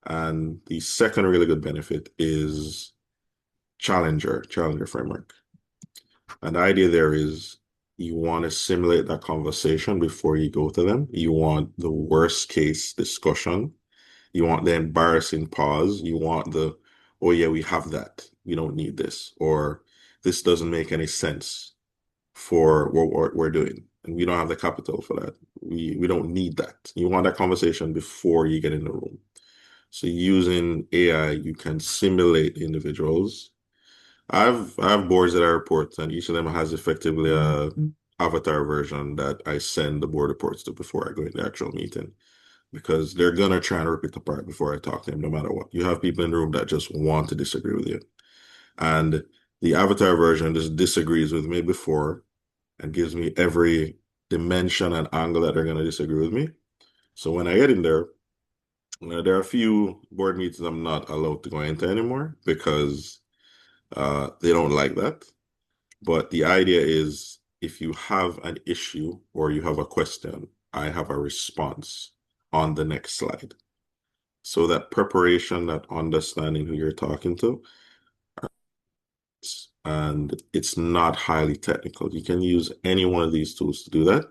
And the second really good benefit is Challenger framework. And the idea there is you want to simulate that conversation before you go to them. You want the worst case discussion. You want the embarrassing pause. You want the, oh yeah, we have that. We don't need this. Or this doesn't make any sense for what we're doing. And we don't have the capital for that. We don't need that. You want that conversation before you get in the room. So using AI, you can simulate individuals. I have boards that I report, and each of them has effectively a avatar version that I send the board reports to before I go in the actual meeting because they're gonna try and rip it apart before I talk to them, no matter what. You have people in the room that just want to disagree with you, and the avatar version just disagrees with me before and gives me every dimension and angle that they're gonna disagree with me. So when I get in there, there are a few board meetings I'm not allowed to go into anymore because they don't like that. But the idea is if you have an issue or you have a question, I have a response on the next slide. So that preparation, that understanding who you're talking to, and it's not highly technical. You can use any one of these tools to do that,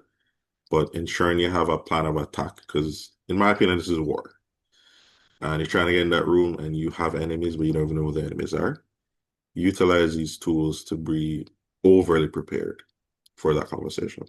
but ensuring you have a plan of attack, because in my opinion, this is war. And you're trying to get in that room and you have enemies, but you don't even know who the enemies are. Utilize these tools to be overly prepared for that conversation.